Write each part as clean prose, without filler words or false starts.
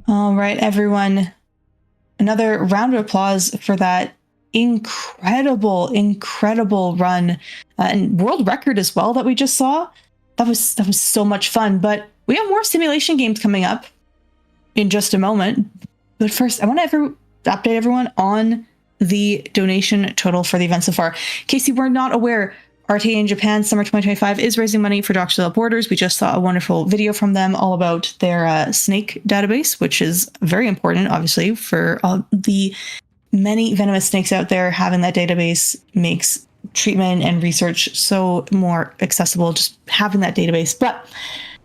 All right, everyone. Another round of applause for that incredible run and world record as well that we just saw. That was so much fun. But we have more simulation games coming up in just a moment. But first, I want to update everyone on the donation total for the event so far. In case you were not aware, RTA in Japan Summer 2025 is raising money for Doctors Without Borders. We just saw a wonderful video from them all about their snake database, which is very important, obviously, for all the many venomous snakes out there. Having that database makes treatment and research so more accessible, just having that database. But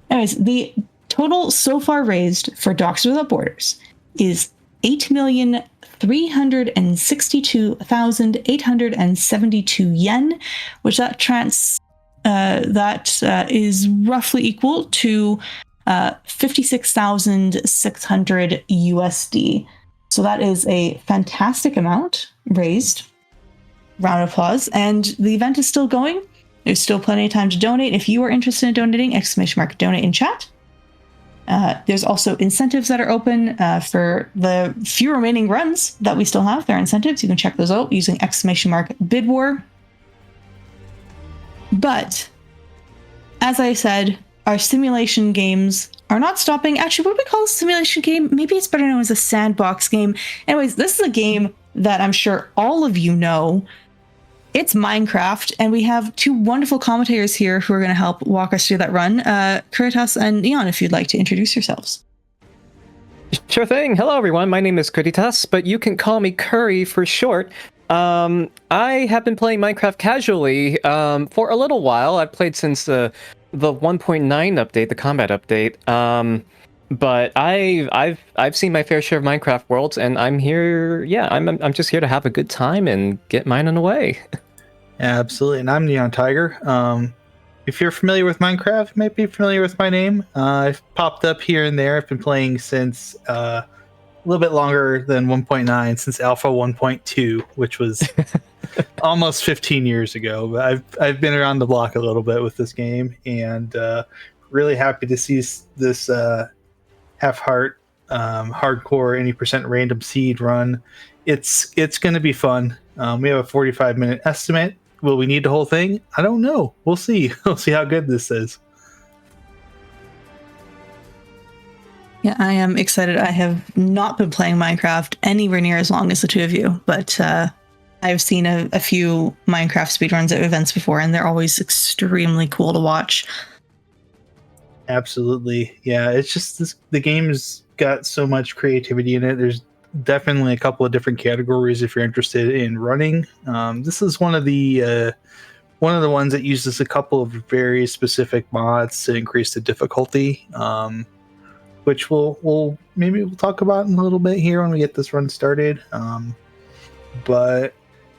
anyways, the total so far raised for Doctors Without Borders is 8,362,872 yen, which is roughly equal to 56,600 USD. So that is a fantastic amount raised. Round of applause. And the event is still going. There's still plenty of time to donate. If you are interested in donating, !donate in chat. There's also incentives that are open for the few remaining runs that we still have. There are incentives. You can check those out using !bid war. But as I said, our simulation games are not stopping. Actually, what do we call a simulation game? Maybe it's better known as a sandbox game. Anyways, this is a game that I'm sure all of you know. It's Minecraft, and we have two wonderful commentators here who are going to help walk us through that run. Kuritas and Neon, if you'd like to introduce yourselves. Sure thing. Hello, everyone. My name is Kuritas, but you can call me Curry for short. I have been playing Minecraft casually for a little while. I've played since the 1.9 update, the combat update. But I've seen my fair share of Minecraft worlds, and I'm here. Yeah, I'm just here to have a good time and get mine on the way. Yeah, absolutely. And I'm NihonTiger. If you're familiar with Minecraft, you might be familiar with my name. I've popped up here and there. I've been playing since a little bit longer than 1.9, since Alpha 1.2, which was almost 15 years ago. But I've been around the block a little bit with this game, and really happy to see this half-heart hardcore any % random seed run. It's going to be fun. We have a 45-minute estimate. Will we need the whole thing? I don't know. We'll see. We'll see how good this is. Yeah, I am excited. I have not been playing Minecraft anywhere near as long as the two of you, but I've seen a few Minecraft speedruns at events before, and they're always extremely cool to watch. Absolutely. Yeah, it's just the game's got so much creativity in it. There's definitely a couple of different categories if you're interested in running. This is one of the ones that uses a couple of very specific mods to increase the difficulty, which we'll talk about in a little bit here when we get this run started. But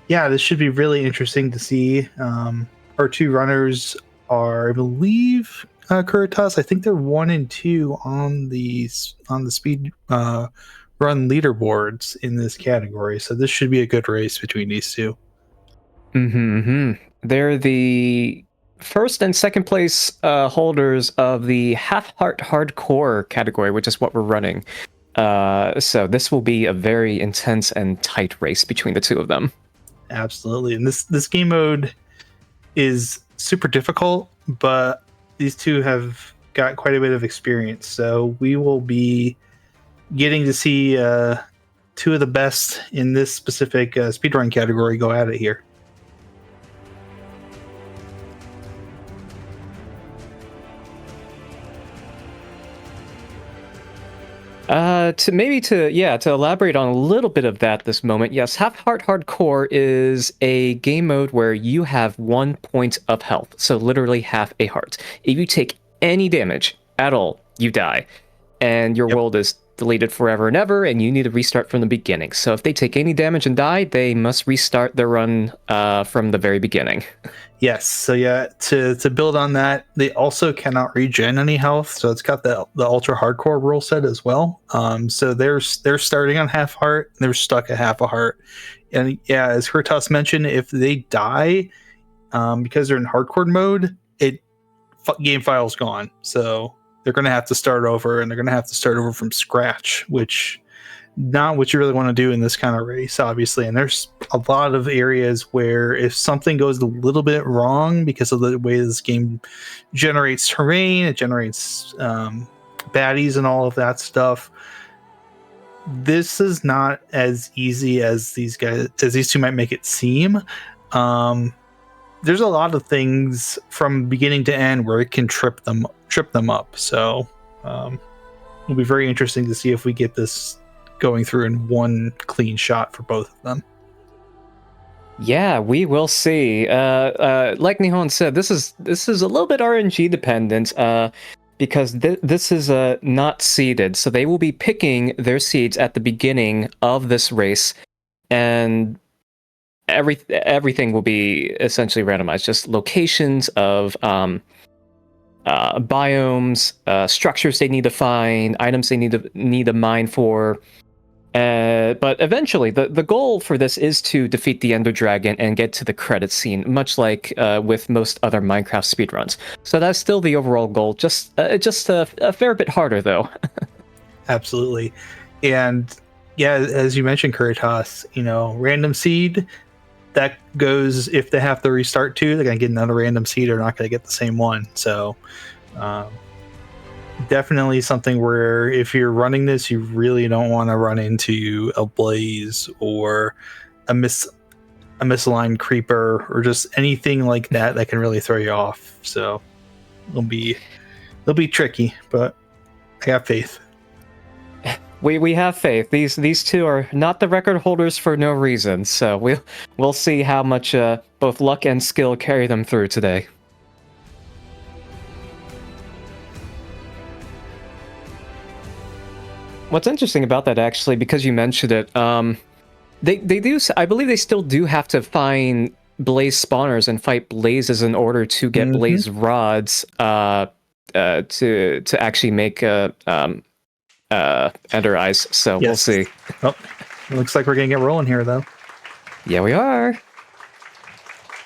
yeah, this should be really interesting to see. Our two runners are, I believe, Kuritas, I think they're 1 and 2 on the speed run leaderboards in this category. So this should be a good race between these two. They're the first and second place holders of the half-heart hardcore category, which is what we're running. So this will be a very intense and tight race between the two of them. Absolutely. And this game mode is super difficult, but these two have got quite a bit of experience. So we will be getting to see two of the best in this specific speedrun category go at it here. To elaborate on a little bit of that this moment, yes, Half-Heart Hardcore is a game mode where you have 1 point of health, so literally half a heart. If you take any damage at all, you die, and your world is deleted forever and ever, and you need to restart from the beginning. So if they take any damage and die, they must restart their run from the very beginning. Yes, so yeah, to build on that, they also cannot regen any health, so it's got the ultra hardcore rule set as well. So they're starting on half heart, they're stuck at half a heart, and yeah, as Kuritas mentioned, if they die, because they're in hardcore mode, game file's gone. So they're going to have to start over, and they're going to have to start over from scratch, which not what you really want to do in this kind of race, obviously. And there's a lot of areas where if something goes a little bit wrong because of the way this game generates terrain, it generates baddies and all of that stuff, this is not as easy as these two might make it seem. There's a lot of things from beginning to end where it can trip them up. So it'll be very interesting to see if we get this going through in one clean shot for both of them. Yeah, we will see. Like Nihon said, this is a little bit RNG dependent, because this is not seeded, so they will be picking their seeds at the beginning of this race, and everything will be essentially randomized. Just locations of biomes, structures they need to find, items they need to mine for. But eventually, the goal for this is to defeat the Ender Dragon and get to the credit scene, much like with most other Minecraft speedruns. So that's still the overall goal, just a fair bit harder, though. Absolutely. And yeah, as you mentioned, Kuritas, random seed, that goes, if they have to restart too, they're going to get another random seed, or not going to get the same one. So definitely something where if you're running this, you really don't want to run into a blaze or a misaligned creeper or just anything like that can really throw you off. So it'll be tricky, but I got faith. We have faith. These two are not the record holders for no reason, so we'll see how much both luck and skill carry them through today. What's interesting about that, actually, because you mentioned it, they do. I believe they still do have to find blaze spawners and fight blazes in order to get blaze rods to actually make Ender Eyes. So we'll see. Oh, it looks like we're gonna get rolling here, though. Yeah, we are.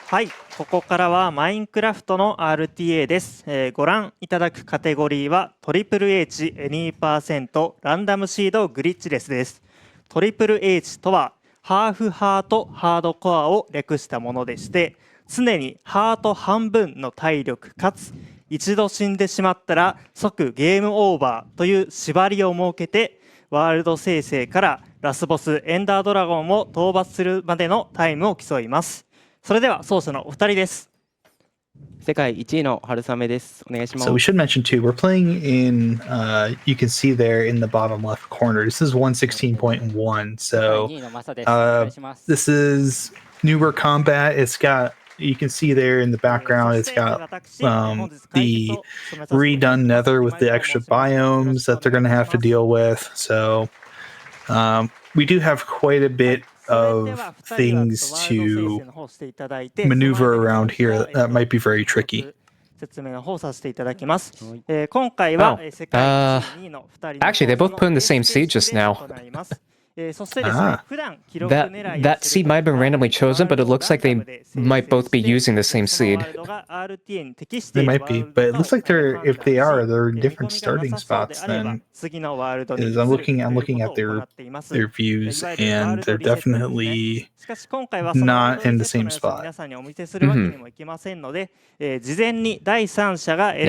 はい、ここからはマインクラフトの RTA です。ご覧いただくカテゴリーはトリプル H 2%ランダムシードグリッチレスです。トリプル H とはハーフハートハードコアを略したものでして、常にハート半分の体力かつ一度死んでしまったら即ゲームオーバーという縛りを設けて、ワールド生成からラスボスエンダードラゴンを討伐するまでのタイムを競います。それでは奏者のお二人です。世界1位の春雨です。お願いします。So we should mention too, we're playing in, you can see there in the bottom left corner, this is 116.1. So this is newer combat. It's got, you can see there in the background, it's got the redone nether with the extra biomes that they're going to have to deal with. So we do have quite a bit of things to maneuver around here that might be very tricky. 説明の方させていただきます。今回は世界1位の2人 Actually, they both put in the same seed just now. そしてですね、普段記録狙い That seed might have been randomly chosen, but it looks like they might both be using the same seed. They might be, but it looks like if they are, they're in different starting spots then. Is I'm looking at their views, and they're definitely not in the same spot. Yeah,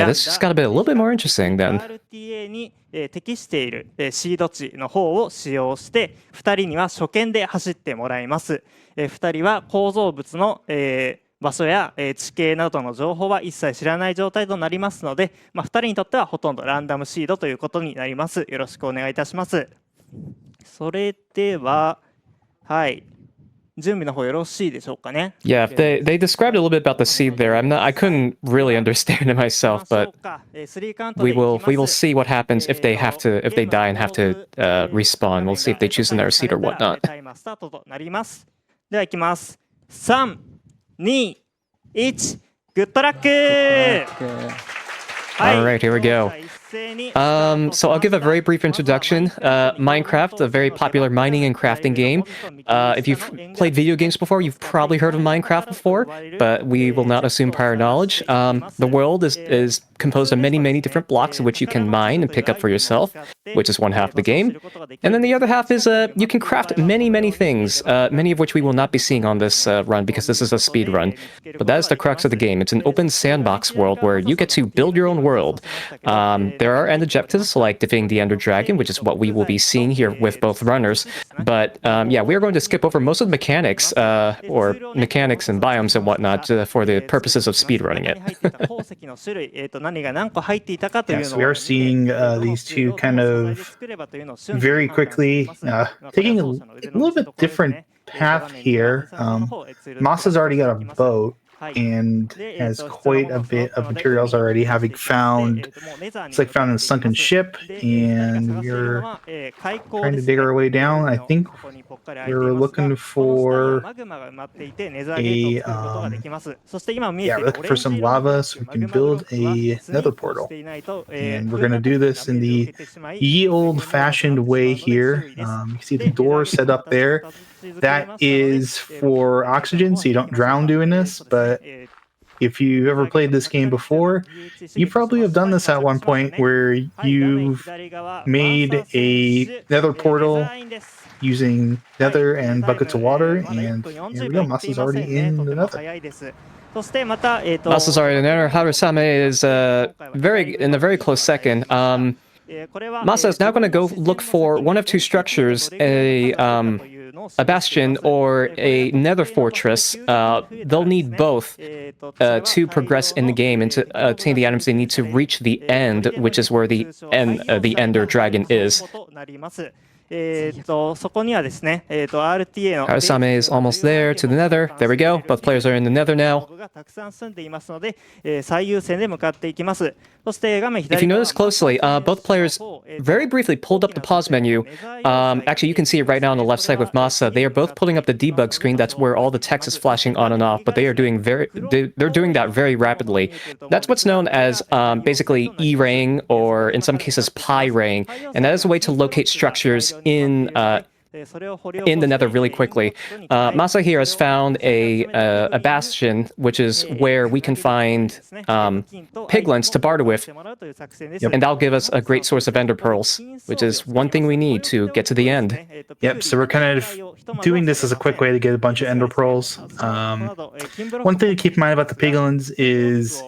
this just got to be a little bit more interesting then. RTA に適しているシード値の方を使用して2人には初見で走ってもらいます。2人は構造物の場所や地形などの情報は一切知らない状態となりますので、2人にとってはほとんどランダムシードということになります。よろしくお願いいたします。それでは、はい。準備の方よろしいでしょうかね。Yeah, they described a little bit about the seed there. I couldn't really understand it myself, but we will see what happens if they die and have to respawn. We'll see if they choose another seed or whatnot. では行きます。3、2、1、グッドラック。All right, here we go. So I'll give a very brief introduction. Minecraft, a very popular mining and crafting game. If you've played video games before, you've probably heard of Minecraft before, but we will not assume prior knowledge. The world is composed of many different blocks which you can mine and pick up for yourself, which is one half of the game. And then the other half is you can craft many things, many of which we will not be seeing on this run because this is a speed run. But that is the crux of the game. It's an open sandbox world where you get to build your own world. There are end objectives like defeating the Ender Dragon, which is what we will be seeing here with both runners. But yeah, we are going to skip over most of the mechanics, or mechanics and biomes and whatnot for the purposes of speedrunning it. Yes, we are seeing these two kind of very quickly taking a little bit different path here. Masa's already got a boat and has quite a bit of materials already, having found, it's like found a sunken ship, and we're trying to dig our way down. I think we're looking for we're looking for some lava so we can build a nether portal. And we're going to do this in the ye old-fashioned way here. You can see the door set up there. That is for oxygen, so you don't drown doing this, but if you've ever played this game before, you probably have done this at one point where you've made a nether portal using nether and buckets of water, and here we go, Masa's already in the nether. Masa's already in the nether. Haru Same is in a very close second. Masa is now going to go look for one of two structures, a bastion or a nether fortress. They'll need both to progress in the game and to obtain the items they need to reach the end, which is where the Ender Dragon is. Harusame is almost there to the nether. There we go. Both players are in the nether now. If you notice closely, both players very briefly pulled up the pause menu. Actually, you can see it right now on the left side with Masa. They are both pulling up the debug screen. That's where all the text is flashing on and off, but they are doing they're doing that very rapidly. That's what's known as basically E-raying, or in some cases pi-raying, and that is a way to locate structures in the nether really quickly. Masa here has found a bastion, which is where we can find piglins to barter with, and that'll give us a great source of ender pearls, which is one thing we need to get to the end. Yep, so we're kind of doing this as a quick way to get a bunch of ender pearls. One thing to keep in mind about the piglins is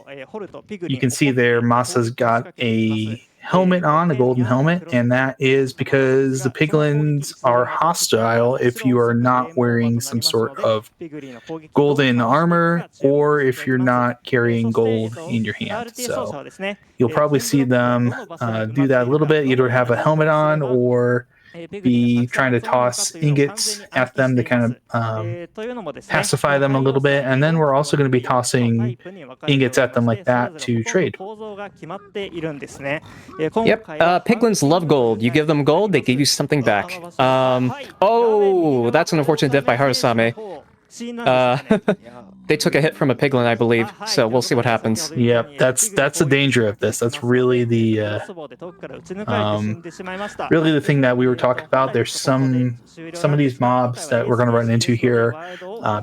you can see there Masa's got a helmet on, a golden helmet, and that is because the piglins are hostile if you are not wearing some sort of golden armor, or if you're not carrying gold in your hand. So you'll probably see them do that a little bit, either have a helmet on or be trying to toss ingots at them to kind of pacify them a little bit, and then we're also going to be tossing ingots at them like that to trade. Yep, piglins love gold. You give them gold, they give you something back. Oh, that's an unfortunate death by Harusame. They took a hit from a piglin, I believe, so we'll see what happens. Yep, that's the danger of this. That's really the thing that we were talking about. There's some of these mobs that we're going to run into here.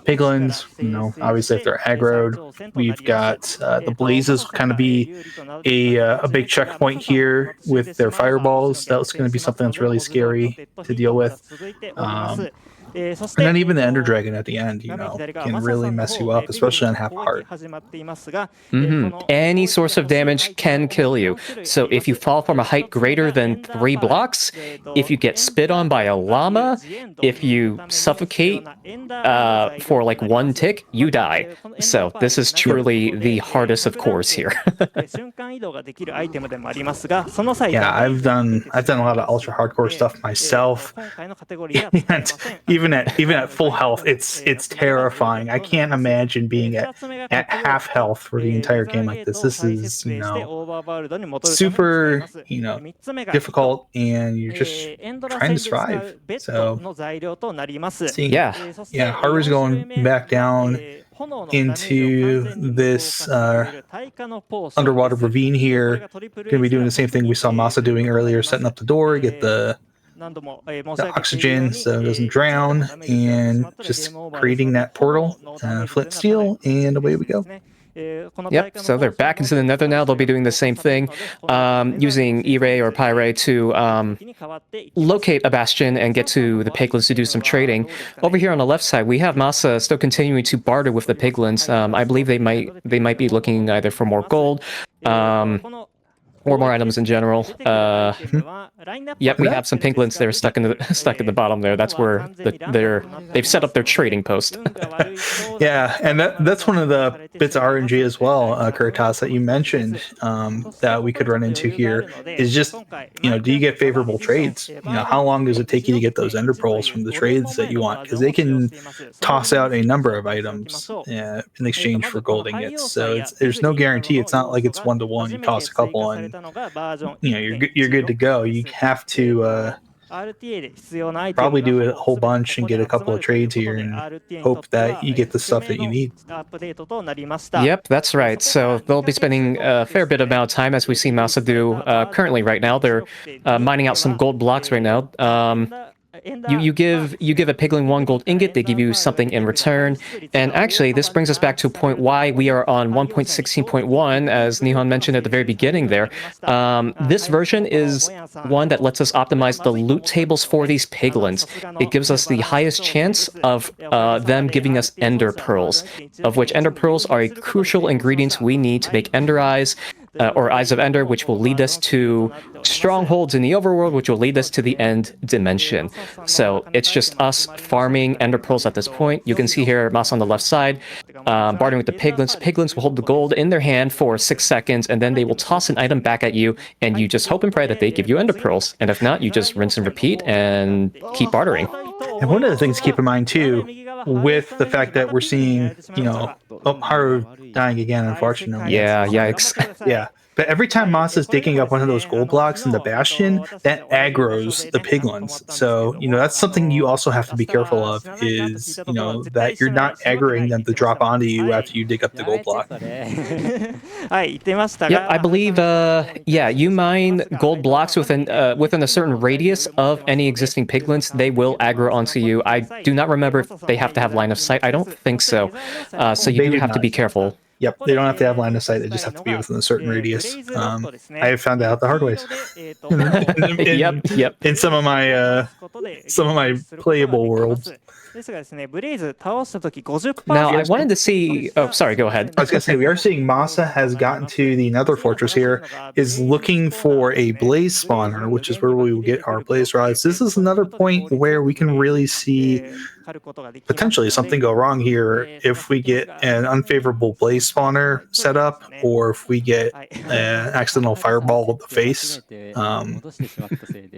Piglins, you know, obviously if they're aggroed, we've got the blazes kind of be a big checkpoint here with their fireballs. That's going to be something that's really scary to deal with. And then even the Ender Dragon at the end, you know, can really mess you up, especially on half heart. Any source of damage can kill you. So if you fall from a height greater than 3 blocks, if you get spit on by a llama, if you suffocate for like 1 tick, you die. So this is truly the hardest of cores here. Yeah, I've done a lot of ultra hardcore stuff myself. And even at full health, it's terrifying. I can't imagine being at half health for the entire game like this. This is, you know, super, you know, difficult, and you're just trying to survive. So seeing, Haru's going back down into this underwater ravine here. Going to be doing the same thing we saw Masa doing earlier, setting up the door, get the oxygen so it doesn't drown, and just creating that portal, flint steel, and away we go. Yep, so they're back into the nether now. They'll be doing the same thing, using E-Ray or Pyrray to locate a bastion and get to the piglins to do some trading. Over here on the left side, we have Masa still continuing to barter with the piglins. I believe they might be looking either for more gold, or more items in general. Yep, we have some piglins that are stuck in the bottom there. That's where they've set up their trading post. Yeah, and that's one of the bits of RNG as well, Kuritas, that you mentioned, that we could run into here is just, do you get favorable trades? How long does it take you to get those ender pearls from the trades that you want? Because they can toss out a number of items in exchange for gold ingots. So there's no guarantee. It's not like it's 1-to-1. You toss a couple and you're good to go. You have to probably do a whole bunch and get a couple of trades here and hope that you get the stuff that you need. Yep, that's right. So they'll be spending a fair bit amount of time, as we see Masa do currently right now. They're mining out some gold blocks right now. You give a piglin 1 gold ingot, they give you something in return. And actually, this brings us back to a point why we are on 1.16.1, as Nihon mentioned at the very beginning there. This version is one that lets us optimize the loot tables for these piglins. It gives us the highest chance of them giving us ender pearls, of which ender pearls are a crucial ingredient we need to make ender eyes, or Eyes of Ender, which will lead us to strongholds in the overworld, which will lead us to the end dimension. So it's just us farming ender pearls at this point. You can see here Masa on the left side, bartering with the piglins. Piglins will hold the gold in their hand for 6 seconds, and then they will toss an item back at you, and you just hope and pray that they give you ender pearls. And if not, you just rinse and repeat and keep bartering. And one of the things to keep in mind too, with the fact that we're seeing, Haru dying again, unfortunately. Yeah, yikes. Yeah. But every time Masa's digging up one of those gold blocks in the bastion, that aggroes the piglins. So, that's something you also have to be careful of is, that you're not aggroing them to drop onto you after you dig up the gold block. Yep, I believe, you mine gold blocks within a certain radius of any existing piglins, they will aggro onto you. I do not remember if they have to have line of sight. I don't think so. So you do have to be careful. Yep, they don't have to have line of sight. They just have to be within a certain radius. I have found out the hard ways. Yep. In some of my playable worlds. Now, I wanted to see... Oh, sorry, go ahead. I was going to say, we are seeing Masa has gotten to the nether fortress here, is looking for a blaze spawner, which is where we will get our blaze rods. This is another point where we can really see potentially something go wrong here if we get an unfavorable blaze spawner set up, or if we get an accidental fireball with the face.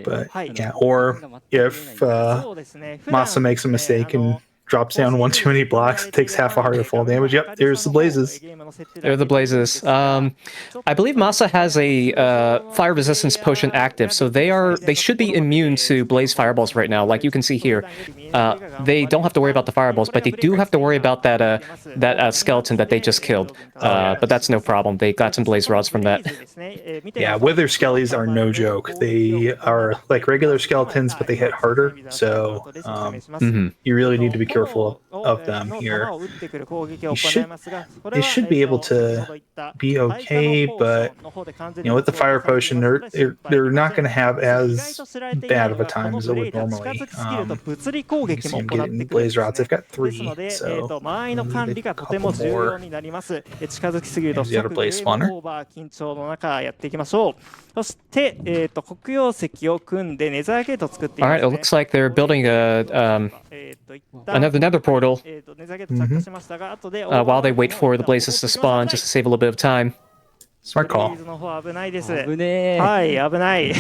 But yeah, or if Masa makes a mistake and drops down one too many blocks, takes half a heart of fall damage. Yep, there's the blazes. There are the blazes. I believe Masa has a fire resistance potion active, so they should be immune to blaze fireballs right now. Like you can see here, they don't have to worry about the fireballs, but they do have to worry about that skeleton that they just killed. But that's no problem. They got some blaze rods from that. Yeah, wither skellies are no joke. They are like regular skeletons, but they hit harder. So you really need to be careful of them here. They should be able to be okay, but with the fire potion, they're not going to have as bad of a time as it would normally. You can see them getting blaze rods. They've got 3, so need a couple more. There's the other blaze spawner. Alright, it looks like they're building another nether portal while they wait for the blazes to spawn, just to save a little bit of time. Smart call. 危ないです。はい、危ない。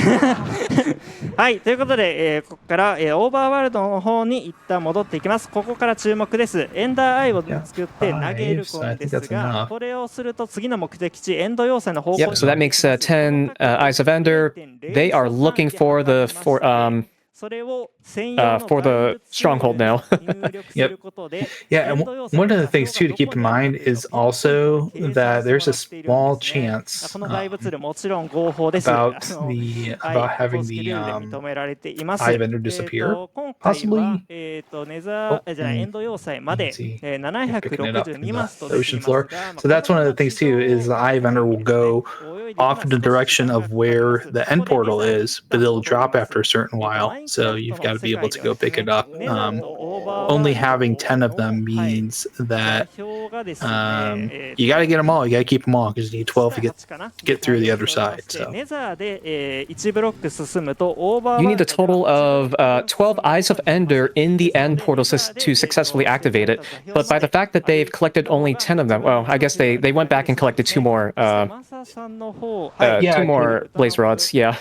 はい、ということで、ここから、オーバーワールドの方に一旦戻っていきます。ここから注目です。エンダーアイを作って投げるんですが、これをすると次の目的地、エンド要塞の方向に。Yep, so that makes 10 Eyes of Ender. They are looking for for the stronghold now. Yep. Yeah, and one of the things too to keep in mind is also that there's a small chance about having the eye vendor disappear, possibly. Oh, you can see you're picking it up from the ocean floor. So that's one of the things too is the eye vendor will go off in the direction of where the end portal is, but it'll drop after a certain while. So you've got to be able to go pick it up. Only having 10 of them means that you got to get them all. You got to keep them all because you need 12 to get through the other side. So you need a total of 12 Eyes of Ender in the end portal to successfully activate it. But by the fact that they've collected only 10 of them, well, I guess they went back and collected two more blaze rods. Yeah.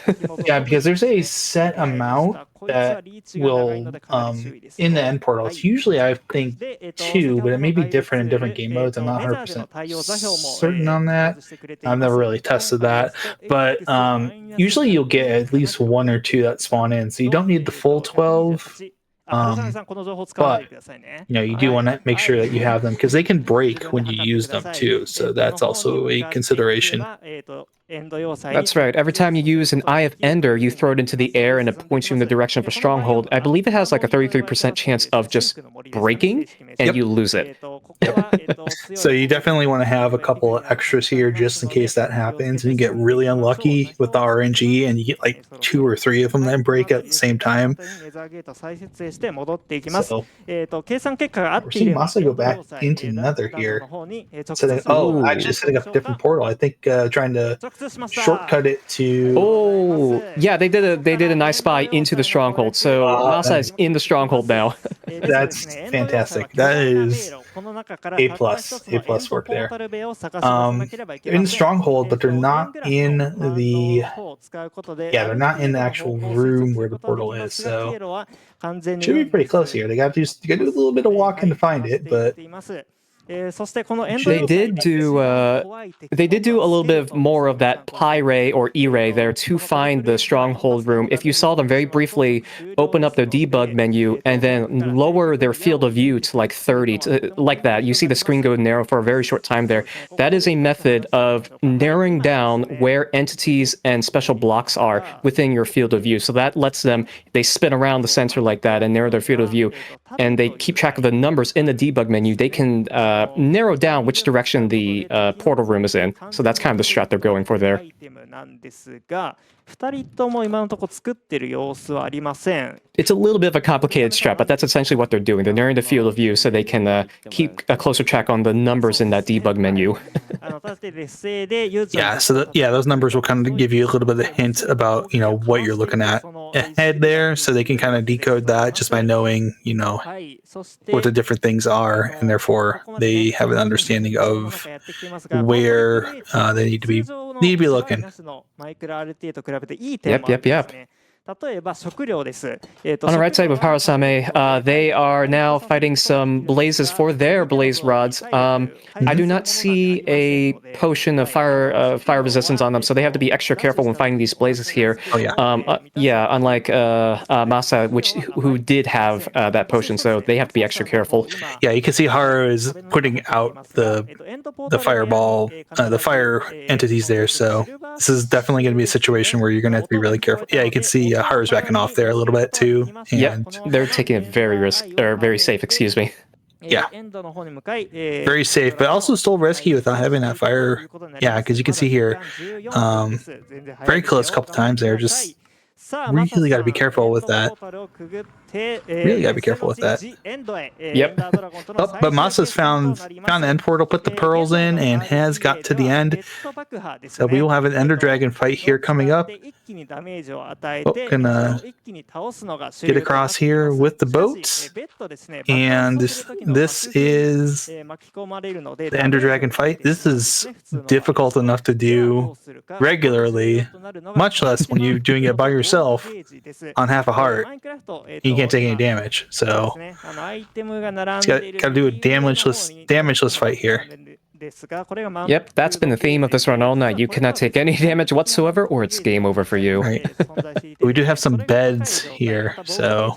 Yeah, because there's a set amount that will in the end portal. It's usually I think 2, but it may be different in different game modes. I'm not 100% certain on that. I've never really tested that, but usually you'll get at least 1 or 2 that spawn in, so you don't need the full 12. But you do want to make sure that you have them because they can break when you use them too. So that's also a consideration. That's right. Every time you use an Eye of Ender, you throw it into the air and it points you in the direction of a stronghold. I believe it has like a 33% chance of just breaking and you lose it. So you definitely want to have a couple of extras here just in case that happens and you get really unlucky with the RNG and you get like 2 or 3 of them that break at the same time. So we're seeing Masa go back into Nether here. Actually setting up a different portal. I think trying to shortcut it to. Oh, yeah, they did a nice spy into the stronghold. So Masa is in the stronghold now. That's fantastic. That is A plus work there. In the stronghold, but they're not in the they're not in the actual room where the portal is. So should be pretty close here. They got to do a little bit of walking to find it, but. They did do a little bit more of that pi ray or e-ray there to find the stronghold room. If you saw them very briefly open up the debug menu and then lower their field of view to like 30, like that, you see the screen go narrow for a very short time there. That is a method of narrowing down where entities and special blocks are within your field of view. So that lets them, they spin around the center like that and narrow their field of view, and they keep track of the numbers in the debug menu. They can narrow down which direction the portal room is in. So that's kind of the strat they're going for there. It's a little bit of a complicated strat, but that's essentially what they're doing. They're narrowing the field of view so they can keep a closer track on the numbers in that debug menu. Those numbers will kind of give you a little bit of a hint about what you're looking at ahead there, so they can kind of decode that just by knowing what the different things are, and therefore they have an understanding of where they need to be looking. Yep. On the right side withはるさめ, they are now fighting some blazes for their blaze rods. I do not see a potion of fire resistance on them, so they have to be extra careful when fighting these blazes here. Unlike Masa, who did have that potion, so they have to be extra careful. Yeah, you can see Haru is putting out the fireball, the fire entities there, so this is definitely going to be a situation where you're going to have to be really careful. Yeah, you can see Haru's backing off there a little bit too. They're taking it very safe, excuse me. Yeah, very safe, but also still risky without having that fire. Yeah, because you can see here, very close a couple times there. Just really got to be careful with that. Really got to be careful with that. Yep. But Masa's found the end portal, put the pearls in, and has got to the end. So we will have an Ender Dragon fight here coming up. Gonna get across here with the boats, and this is the Ender Dragon fight. This is difficult enough to do regularly, much less when you're doing it by yourself on half a heart. You can't take any damage, so it's got to do a damageless fight here. Yep, that's been the theme of this run all night. You cannot take any damage whatsoever, or it's game over for you. Right. We do have some beds here, so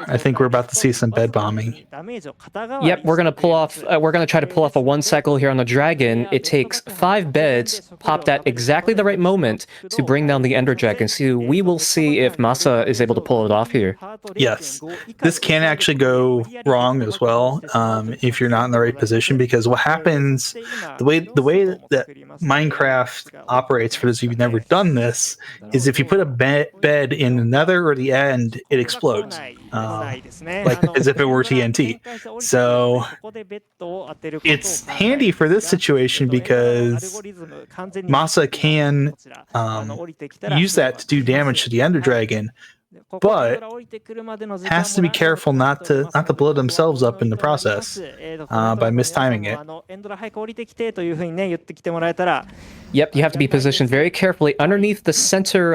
I think we're about to see some bed bombing. Yep, we're gonna pull off. We're gonna try to pull off a one cycle here on the dragon. It takes 5 beds, popped at exactly the right moment to bring down the Ender Dragon. So we will see if Masa is able to pull it off here. Yes, this can actually go wrong as well if you're not in the right position, because what happens, the way that Minecraft operates, for those of you who've never done this, is if you put a bed in the nether or the end, it explodes, like as if it were TNT. So it's handy for this situation because Masa can use that to do damage to the Ender Dragon, but has to be careful not to blow themselves up in the process by mistiming it. Yep, you have to be positioned very carefully underneath the center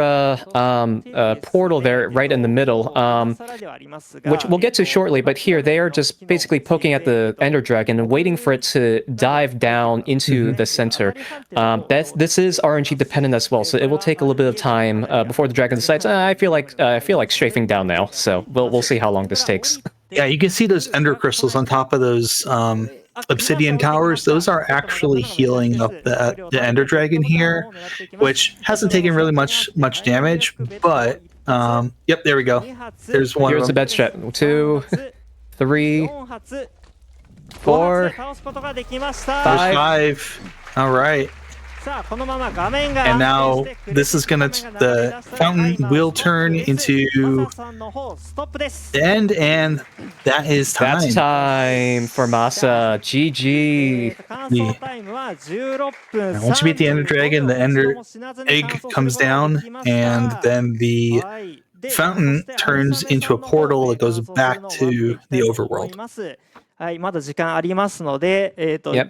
portal there, right in the middle, which we'll get to shortly. But here, they are just basically poking at the Ender Dragon and waiting for it to dive down into the center. This is RNG dependent as well, so it will take a little bit of time before the dragon decides, I feel like strafing down now. So we'll see how long this takes. Yeah, you can see those Ender crystals on top of those obsidian towers. Those are actually healing up the Ender Dragon here, which hasn't taken really much damage, but yep, there we go. There's one. Here's the bed strat. 2, 3, 4, 5. All right. And now this is gonna, the fountain will turn into the end, and that is time. That's time for Masa. GG. And once you beat the Ender Dragon, the Ender Egg comes down, and then the fountain turns into a portal that goes back to the overworld. Yep,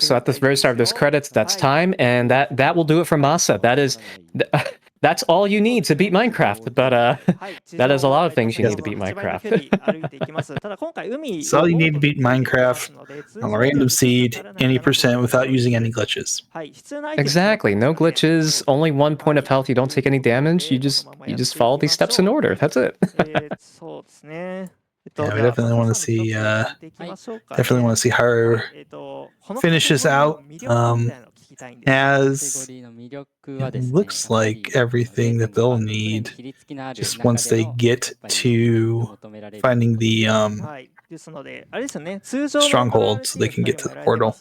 so at the very start of this credits, that's time, and that will do it for Masa. That's all you need to beat Minecraft, but that is a lot of things you need to beat Minecraft. It's all you need to beat Minecraft on a random seed, any percent, without using any glitches. Exactly, no glitches, only 1 point of health, you don't take any damage, you just follow these steps in order, that's it. Yeah, we definitely want to see her finish this out. As it looks like everything that they'll need, just once they get to finding the stronghold, so they can get to the portal.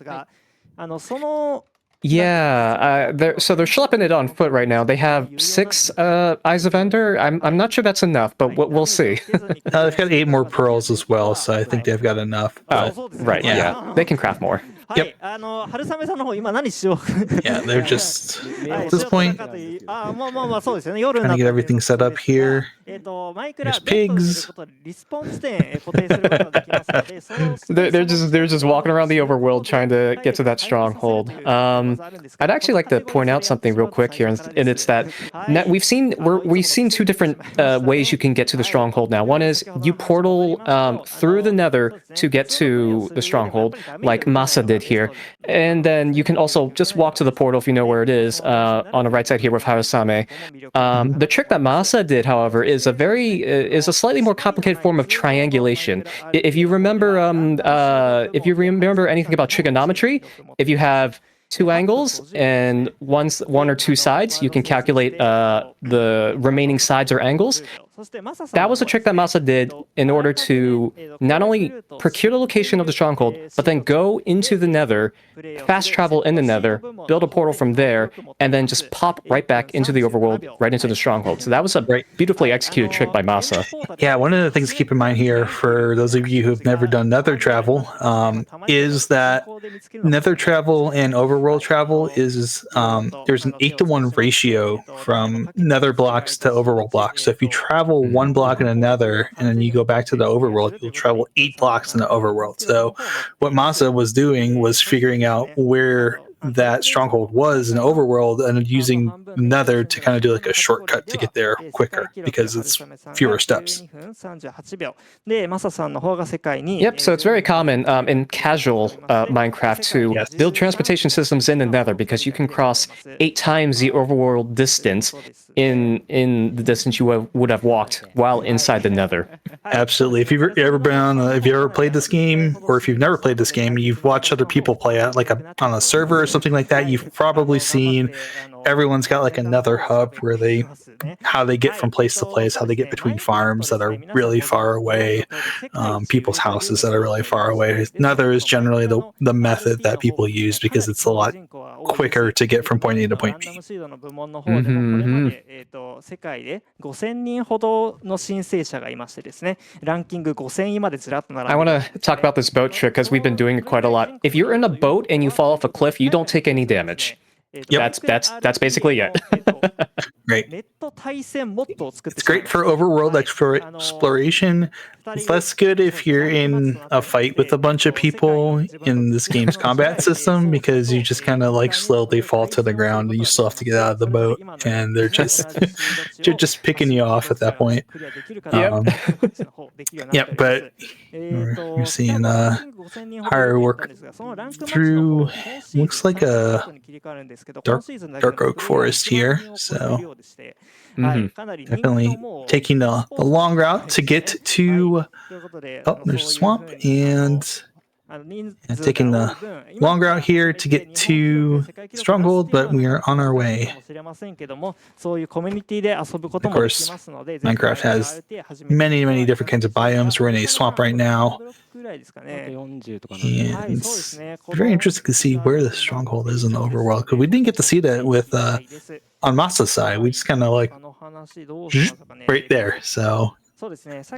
Yeah, so they're schlepping it on foot right now. They have 6 Eyes of Ender. I'm not sure that's enough, but we'll see. They've got 8 more pearls as well, so I think they've got enough. Oh, right, yeah. They can craft more. Yep. Yeah, they're just at this point trying to get everything set up here. There's pigs. They're just walking around the overworld trying to get to that stronghold. I'd actually like to point out something real quick here, and it's that we've seen 2 different ways you can get to the stronghold now. One is you portal through the Nether to get to the stronghold, like Masa did here, and then you can also just walk to the portal if you know where it is on the right side here with Haru Same. The trick that Masa did, however, is a slightly more complicated form of triangulation. If you remember anything about trigonometry, if you have 2 angles and one or 2 sides, you can calculate the remaining sides or angles. That was a trick that Masa did in order to not only procure the location of the stronghold, but then go into the Nether, fast travel in the Nether, build a portal from there, and then just pop right back into the overworld, right into the stronghold. So that was a beautifully executed trick by Masa. Yeah, one of the things to keep in mind here, for those of you who have never done Nether travel, is that Nether travel and overworld travel is there's an 8-to-1 ratio from Nether blocks to overworld blocks. So if you travel 1 block in a Nether and then you go back to the overworld, you'll travel 8 blocks in the overworld. So what Masa was doing was figuring out where that stronghold was in the overworld and using Nether to kind of do like a shortcut to get there quicker because it's fewer steps. Yep, so it's very common in casual Minecraft to build transportation systems in the Nether because you can cross 8 times the overworld distance in the distance you would have walked while inside the Nether. Absolutely. If you've ever been on, if you ever played this game, or if you've never played this game, you've watched other people play it, like on a server or something like that. You've probably seen everyone's got like another hub where how they get from place to place, how they get between farms that are really far away, people's houses that are really far away. Nether is generally the method that people use because it's a lot quicker to get from point A to point B. 世界で5000人ほどの申請者がいましてですね、ランキング5000位までずらっと並んで I want to talk about this boat trick because we've been doing it quite a lot. If you're in a boat and you fall off a cliff, you don't take any damage. That's basically it. Great. It's great for overworld exploration. It's less good if you're in a fight with a bunch of people in this game's combat system because you just kind of like slowly fall to the ground and you still have to get out of the boat and they're just picking you off at that point. Yep, but you're seeing higher work through looks like a dark oak forest here, so definitely taking the long route to get to there's a swamp and taking the long route here to get to Stronghold, but we are on our way. Of course, Minecraft has many different kinds of biomes. We're in a swamp right now. And it's very interesting to see where the Stronghold is in the overworld, because we didn't get to see that with on Masa's side. We just kind of like right there, so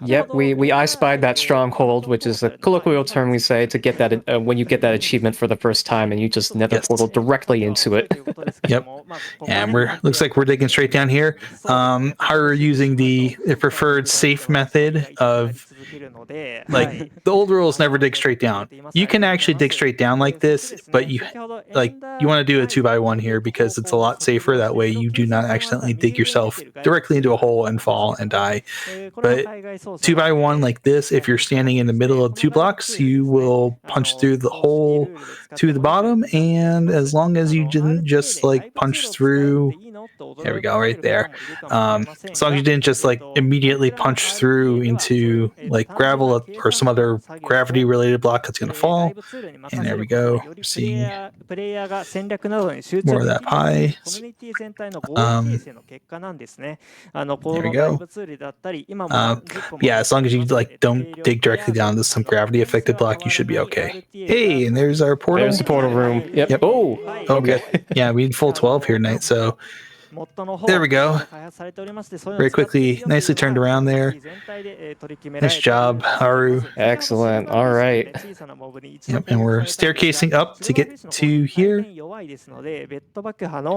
Yep, we I spied that stronghold, which is a colloquial term we say to get that when you get that achievement for the first time and you just nether portal directly into it. Yep, and looks like we're digging straight down here. Haru using the preferred safe method of like the old rules never dig straight down. You can actually dig straight down like this, but you want to do a 2x1 here because it's a lot safer. That way you do not accidentally dig yourself directly into a hole and fall and die. But 2x1 like this, if you're standing in the middle of 2 blocks, you will punch through the hole to the bottom, and as long as you didn't just like punch through, there we go, right there. As long as you didn't just like immediately punch through into like gravel or some other gravity related block that's going to fall. And there we go. We're seeing more of that pie. There we go. Yeah, as long as you like don't dig directly down to some gravity affected block, you should be okay. Hey, and there's our portal. There's the portal room. Yep. Oh, okay. Yeah, we need full 12 here tonight, so there we go. Very quickly, nicely turned around there. Nice job, Haru. Excellent. All right. Yep, and we're staircasing up to get to here.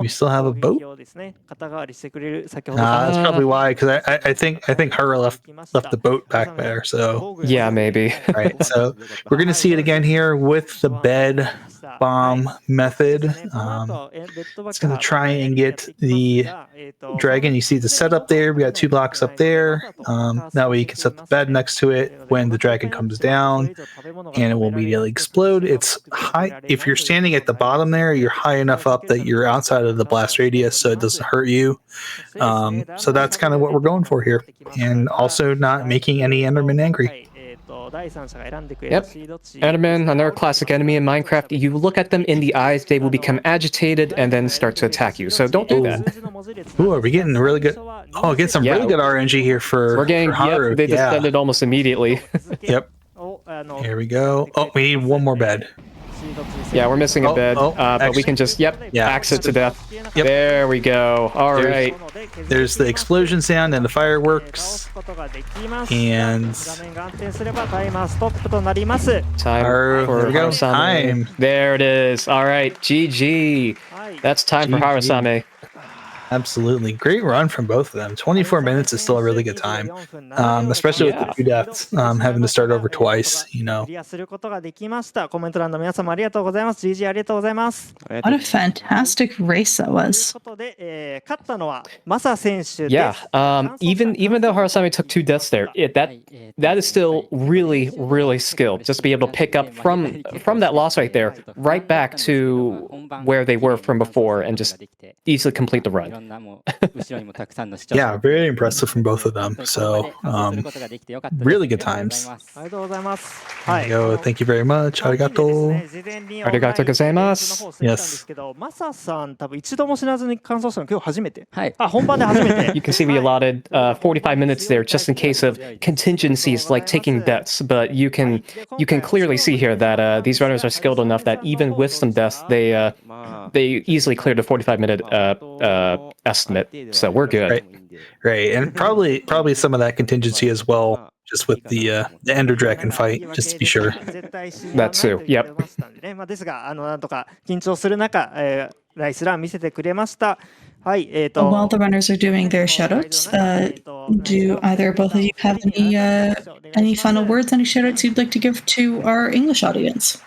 We still have a boat. That's probably why, because I think Haru left the boat back there. So yeah, maybe. Right. So we're gonna see it again here with the bed bomb method. It's gonna try and get the dragon. You see the setup there. We got 2 blocks up there. That way you can set the bed next to it when the dragon comes down, and it will immediately explode. It's high. If you're standing at the bottom there, you're high enough up that you're outside of the blast radius, so it doesn't hurt you. So that's kind of what we're going for here, and also not making any Enderman angry. Yep. Enderman, another classic enemy in Minecraft. You look at them in the eyes, they will become agitated and then start to attack you. So don't do that. Ooh, are we getting really good? Oh, get some really good RNG here for Haru. Yep, they descended almost immediately. Yep. Here we go. Oh, we need one more bed. Yeah, we're missing a bed, but we can just, axe it to death. Yep. There we go. All right. There's the explosion sound and the fireworks. And time for Harusame. There it is. All right, GG. That's time for Harusame. Absolutely. Great run from both of them. 24 minutes is still a really good time, especially with the 2 deaths, having to start over twice, you know. クリアすることができました。コメント欄の皆様ありがとうございます。GG ありがとうございます。 What a fantastic race that という was. ことで、勝ったのはマサ選手です。 Yeah, even though Harasame took 2 deaths there, that is still really skilled. Just to be able to pick up from that loss right there, right back to where they were from before, and just easily complete the run. Yeah, very impressive from both of them. So, really good times. ありがとうございます。 There you go. Thank you very much. ありがとう。ありがとうございます。Yes. マサさん多分一度も死なずに完走したの今日初めて。はい。あ、本番で初めて。 You can see we allotted 45 minutes there just in case of contingencies like taking deaths, but you can clearly see here that these runners are skilled enough that even with some deaths, they easily cleared the 45-minute estimate. So we're good. Right. And probably some of that contingency as well, just with the Ender Dragon fight, just to be sure. That too. Yep. まあですがなんとか緊張する中、ライスラン見せてくれました。はい、While the runners are doing their shoutouts, do either or both of you have any final words, any shoutouts you'd like to give to our English audience?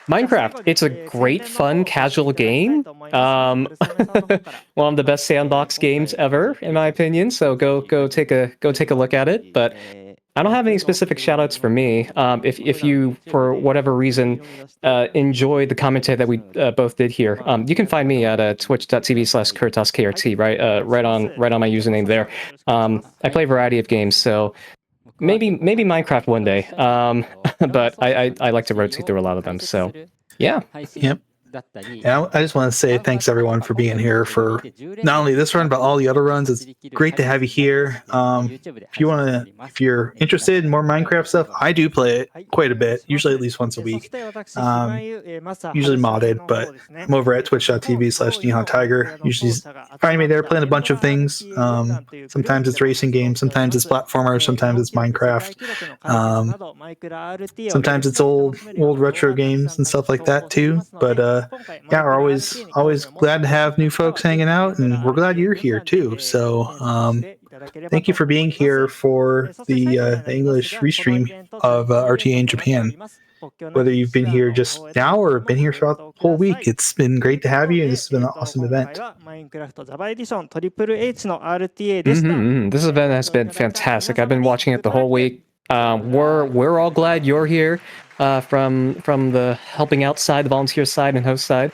Minecraft, it's a great, fun, casual game. One of the best sandbox games ever, in my opinion. So go take a look at it. But I don't have any specific shoutouts for me. If you, for whatever reason, enjoy the commentary that we both did here, you can find me at twitch.tv/KuritasKRT, right on my username there. I play a variety of games, so maybe Minecraft one day. But I like to rotate through a lot of them. So yeah. Yep. Yeah, I just want to say thanks everyone for being here for not only this run but all the other runs. It's great to have you here. If you're interested in more Minecraft stuff, I do play it quite a bit, usually at least once a week. Usually modded, but I'm over at twitch.tv/NihonTiger. Usually find me there playing a bunch of things. Sometimes it's racing games, sometimes it's platformers, sometimes it's Minecraft. Sometimes it's old retro games and stuff like that too. But yeah, we're always glad to have new folks hanging out, and we're glad you're here too. So thank you for being here for the English restream of RTA in Japan. Whether you've been here just now or been here throughout the whole week, it's been great to have you, and this has been an awesome event. This event has been fantastic. I've been watching it the whole week. We're all glad you're here. From the helping out side, the volunteer side, and host side.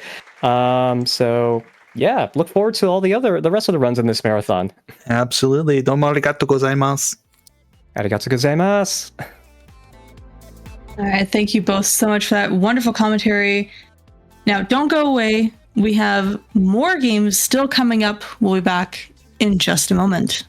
So yeah, look forward to the rest of the runs in this marathon. Absolutely. Domo arigatou gozaimasu. Arigatou gozaimasu. All right, thank you both so much for that wonderful commentary. Now, don't go away. We have more games still coming up. We'll be back in just a moment.